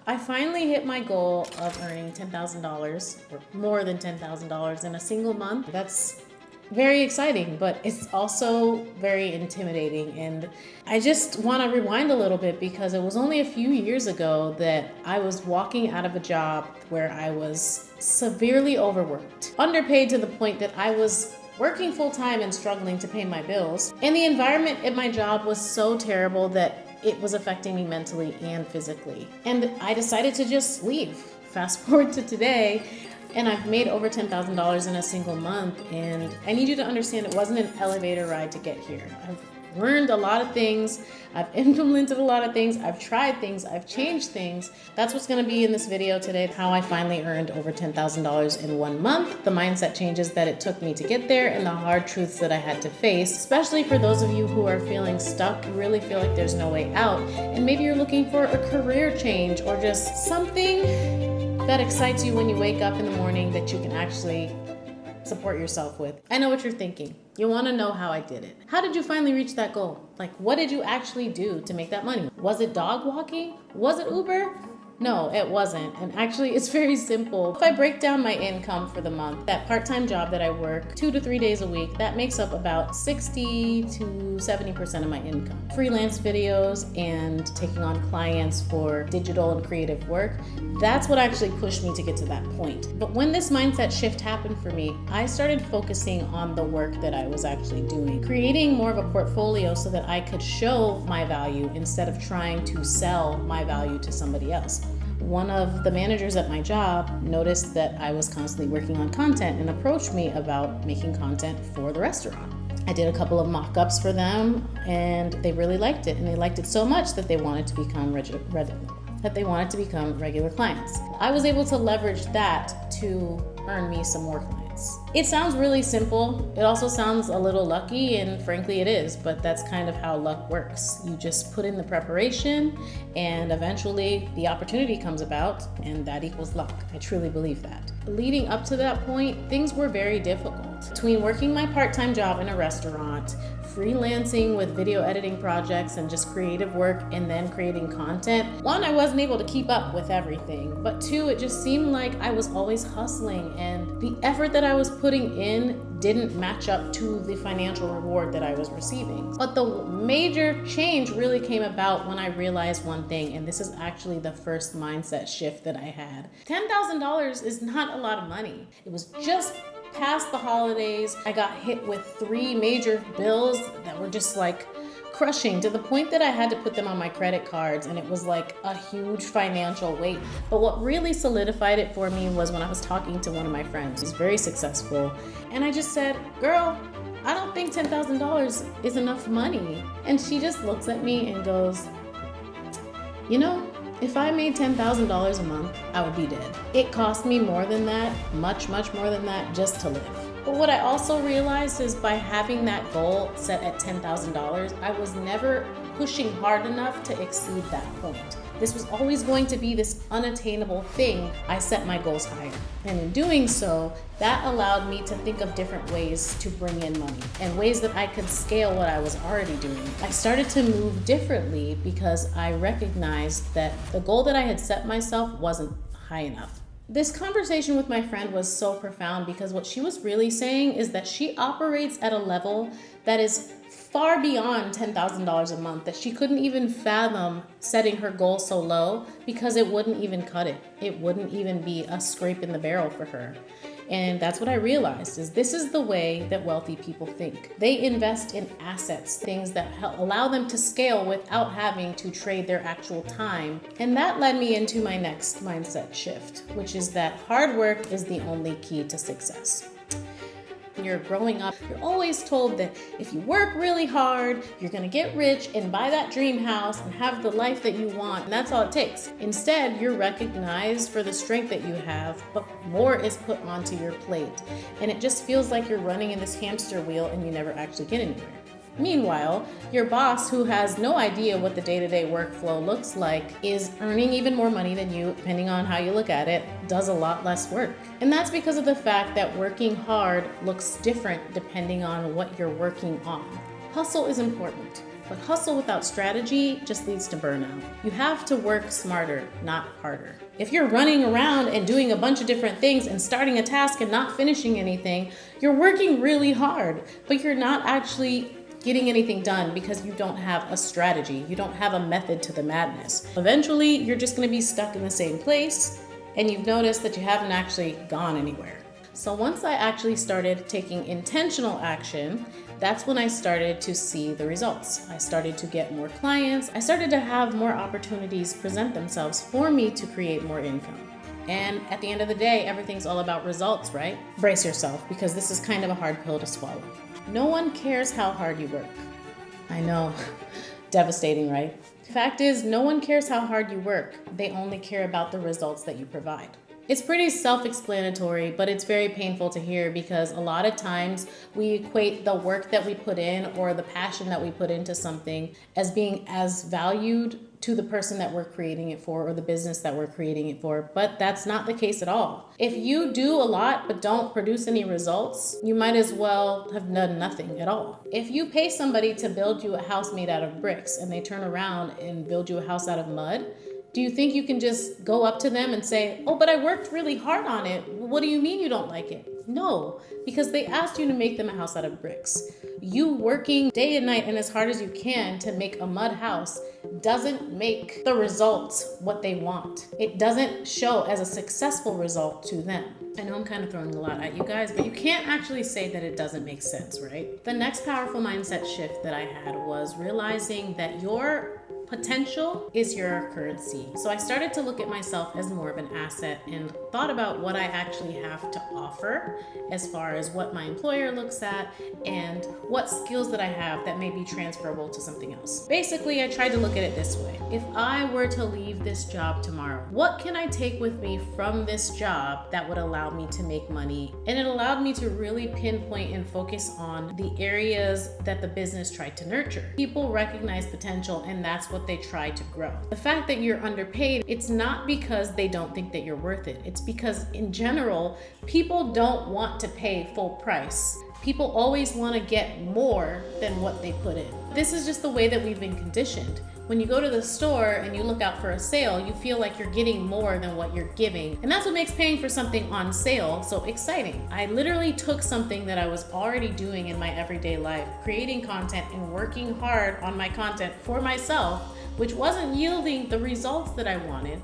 I finally hit my goal of earning $10,000 or more than $10,000 in a single month. That's very exciting, but it's also very intimidating. And I just want to rewind a little bit because it was only a few years ago that I was walking out of a job where I was severely overworked, underpaid to the point that I was working full-time and struggling to pay my bills. And the environment at my job was so terrible that it was affecting me mentally and physically. And I decided to just leave. Fast forward to today, and I've made over $10,000 in a single month. And I need you to understand it wasn't an elevator ride to get here. I've learned a lot of things. I've implemented a lot of things. I've tried things. I've changed things. That's what's going to be in this video today, how I finally earned over $10,000 in 1 month, the mindset changes that it took me to get there, and the hard truths that I had to face, especially for those of you who are feeling stuck, really feel like there's no way out, and maybe you're looking for a career change or just something that excites you when you wake up in the morning that you can actually support yourself with. I know what you're thinking. You want to know how I did it. How did you finally reach that goal? Like, what did you actually do to make that money? Was it dog walking? Was it Uber? No, it wasn't. And actually, it's very simple. If I break down my income for the month, that part-time job that I work 2 to 3 days a week, that makes up about 60 to 70% of my income. Freelance videos and taking on clients for digital and creative work, that's what actually pushed me to get to that point. But when this mindset shift happened for me, I started focusing on the work that I was actually doing, creating more of a portfolio so that I could show my value instead of trying to sell my value to somebody else. One of the managers at my job noticed that I was constantly working on content and approached me about making content for the restaurant. I did a couple of mock-ups for them and they really liked it, and they liked it so much that they wanted to become regular clients. I was able to leverage that to earn me some more clients. It sounds really simple. It also sounds a little lucky, and frankly it is, but that's kind of how luck works. You just put in the preparation and eventually the opportunity comes about, and that equals luck. I truly believe that. Leading up to that point, things were very difficult. Between working my part-time job in a restaurant, freelancing with video editing projects and just creative work, and then creating content. One, I wasn't able to keep up with everything, but two, it just seemed like I was always hustling, and the effort that I was putting in didn't match up to the financial reward that I was receiving. But the major change really came about when I realized one thing, and this is actually the first mindset shift that I had. $10,000 is not a lot of money. It was just past the holidays. I got hit with 3 major bills that were just like crushing, to the point that I had to put them on my credit cards, and it was like a huge financial weight. But what really solidified it for me was when I was talking to one of my friends who's very successful, and I just said, "Girl, I don't think $10,000 is enough money." And she just looks at me and goes, "You know, if I made $10,000 a month, I would be dead. It cost me more than that, much, much more than that, just to live." But what I also realized is by having that goal set at $10,000, I was never pushing hard enough to exceed that point. This was always going to be this unattainable thing. I set my goals higher. And in doing so, that allowed me to think of different ways to bring in money and ways that I could scale what I was already doing. I started to move differently because I recognized that the goal that I had set myself wasn't high enough. This conversation with my friend was so profound because what she was really saying is that she operates at a level that is far beyond $10,000 a month, that she couldn't even fathom setting her goal so low because it wouldn't even cut it. It wouldn't even be a scrape in the barrel for her. And that's what I realized, is this is the way that wealthy people think. They invest in assets, things that allow them to scale without having to trade their actual time. And that led me into my next mindset shift, which is that hard work is the only key to success. When you're growing up, you're always told that if you work really hard, you're gonna get rich and buy that dream house and have the life that you want, and that's all it takes. Instead, you're recognized for the strength that you have, but more is put onto your plate. And it just feels like you're running in this hamster wheel and you never actually get anywhere. Meanwhile, your boss, who has no idea what the day-to-day workflow looks like, is earning even more money than you, depending on how you look at it, does a lot less work. And that's because of the fact that working hard looks different depending on what you're working on. Hustle is important. But hustle without strategy just leads to burnout. You have to work smarter, not harder. If you're running around and doing a bunch of different things and starting a task and not finishing anything, you're working really hard, but you're not actually getting anything done because you don't have a strategy. You don't have a method to the madness. Eventually, you're just gonna be stuck in the same place, and you've noticed that you haven't actually gone anywhere. So once I actually started taking intentional action, that's when I started to see the results. I started to get more clients. I started to have more opportunities present themselves for me to create more income. And at the end of the day, everything's all about results, right? Brace yourself, because this is kind of a hard pill to swallow. No one cares how hard you work. I know, devastating, right? The fact is, no one cares how hard you work. They only care about the results that you provide. It's pretty self-explanatory, but it's very painful to hear because a lot of times we equate the work that we put in or the passion that we put into something as being as valued to the person that we're creating it for or the business that we're creating it for, but that's not the case at all. If you do a lot but don't produce any results, you might as well have done nothing at all. If you pay somebody to build you a house made out of bricks and they turn around and build you a house out of mud, do you think you can just go up to them and say, oh, but I worked really hard on it. What do you mean you don't like it? No, because they asked you to make them a house out of bricks. You working day and night and as hard as you can to make a mud house doesn't make the results what they want. It doesn't show as a successful result to them. I know I'm kind of throwing a lot at you guys, but you can't actually say that it doesn't make sense, right? The next powerful mindset shift that I had was realizing that your potential is your currency. So I started to look at myself as more of an asset and thought about what I actually have to offer as far as what my employer looks at and what skills that I have that may be transferable to something else. Basically, I tried to look at it this way. If I were to leave this job tomorrow, what can I take with me from this job that would allow me to make money? And it allowed me to really pinpoint and focus on the areas that the business tried to nurture. People recognize potential, and that's what they try to grow. The fact that you're underpaid, it's not because they don't think that you're worth it. It's because in general, people don't want to pay full price. People always want to get more than what they put in. This is just the way that we've been conditioned. When you go to the store and you look out for a sale, you feel like you're getting more than what you're giving. And that's what makes paying for something on sale so exciting. I literally took something that I was already doing in my everyday life, creating content and working hard on my content for myself, which wasn't yielding the results that I wanted.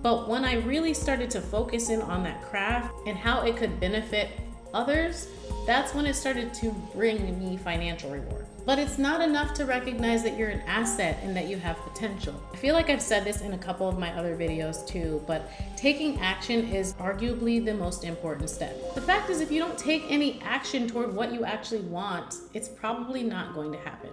But when I really started to focus in on that craft and how it could benefit others, that's when it started to bring me financial reward. But it's not enough to recognize that you're an asset and that you have potential. I feel like I've said this in a couple of my other videos too, but taking action is arguably the most important step. The fact is, if you don't take any action toward what you actually want, it's probably not going to happen.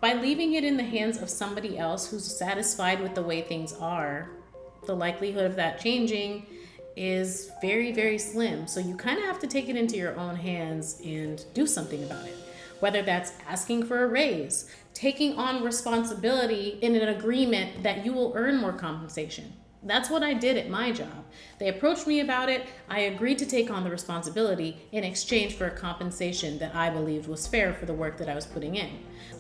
By leaving it in the hands of somebody else who's satisfied with the way things are, the likelihood of that changing is very, very slim. So you kind of have to take it into your own hands and do something about it. Whether that's asking for a raise, taking on responsibility in an agreement that you will earn more compensation. That's what I did at my job. They approached me about it. I agreed to take on the responsibility in exchange for a compensation that I believed was fair for the work that I was putting in.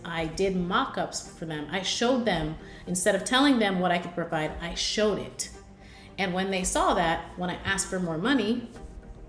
I did mock-ups for them. I showed them, instead of telling them what I could provide, I showed it. And when they saw that, when I asked for more money,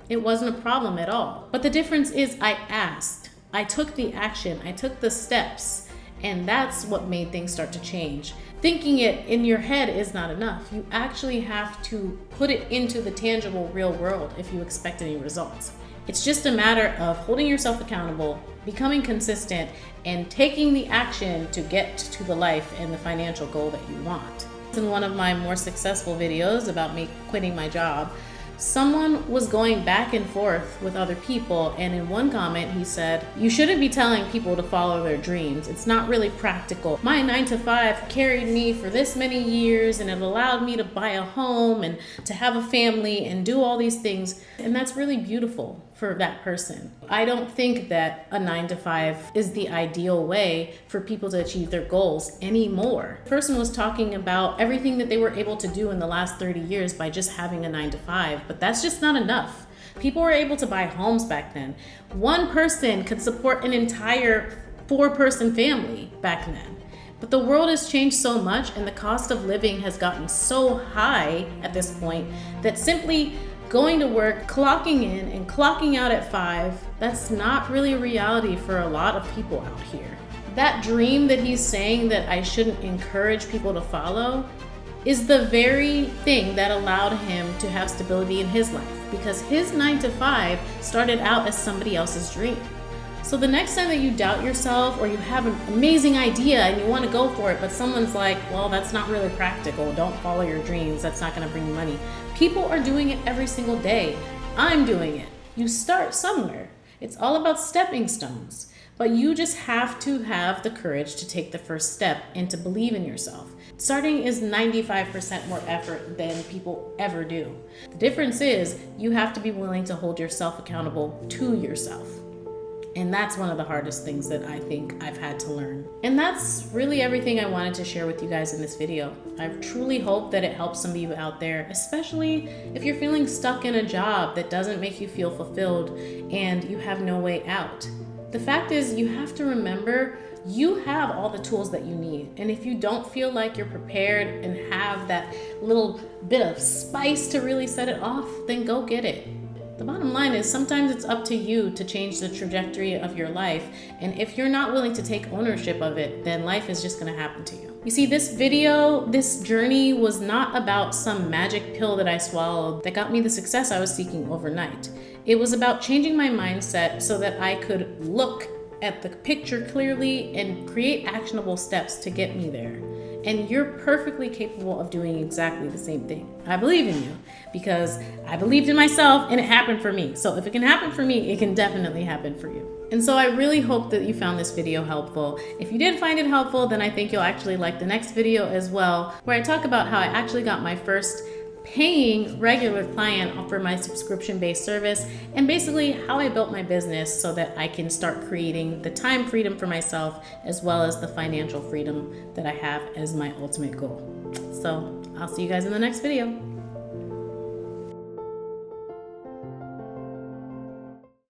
it wasn't a problem at all. But the difference is I asked. I took the action, I took the steps, and that's what made things start to change. Thinking it in your head is not enough. You actually have to put it into the tangible real world if you expect any results. It's just a matter of holding yourself accountable, becoming consistent, and taking the action to get to the life and the financial goal that you want. In one of my more successful videos about me quitting my job, someone was going back and forth with other people, and in one comment he said, "You shouldn't be telling people to follow their dreams. It's not really practical. My 9-to-5 carried me for this many years, and it allowed me to buy a home and to have a family and do all these things." And that's really beautiful for that person. I don't think that a 9-to-5 is the ideal way for people to achieve their goals anymore. The person was talking about everything that they were able to do in the last 30 years by just having a 9-to-5, but that's just not enough. People were able to buy homes back then. One person could support an entire 4-person family back then. But the world has changed so much and the cost of living has gotten so high at this point that simply going to work, clocking in and clocking out at 5, that's not really a reality for a lot of people out here. That dream that he's saying that I shouldn't encourage people to follow is the very thing that allowed him to have stability in his life, because his 9 to 5 started out as somebody else's dream. So the next time that you doubt yourself or you have an amazing idea and you want to go for it, but someone's like, well, that's not really practical. Don't follow your dreams. That's not going to bring you money. People are doing it every single day. I'm doing it. You start somewhere. It's all about stepping stones. But you just have to have the courage to take the first step and to believe in yourself. Starting is 95% more effort than people ever do. The difference is you have to be willing to hold yourself accountable to yourself. And that's one of the hardest things that I think I've had to learn. And that's really everything I wanted to share with you guys in this video. I truly hope that it helps some of you out there, especially if you're feeling stuck in a job that doesn't make you feel fulfilled and you have no way out. The fact is, you have to remember you have all the tools that you need. And if you don't feel like you're prepared and have that little bit of spice to really set it off, then go get it. The bottom line is sometimes it's up to you to change the trajectory of your life. And if you're not willing to take ownership of it, then life is just gonna happen to you. You see, this journey was not about some magic pill that I swallowed that got me the success I was seeking overnight. It was about changing my mindset so that I could look at the picture clearly and create actionable steps to get me there. And you're perfectly capable of doing exactly the same thing. I believe in you because I believed in myself and it happened for me. So if it can happen for me, it can definitely happen for you. And so I really hope that you found this video helpful. If you did find it helpful, then I think you'll actually like the next video as well, where I talk about how I actually got my first paying regular client for my subscription-based service, and basically how I built my business so that I can start creating the time freedom for myself as well as the financial freedom that I have as my ultimate goal. So I'll see you guys in the next video.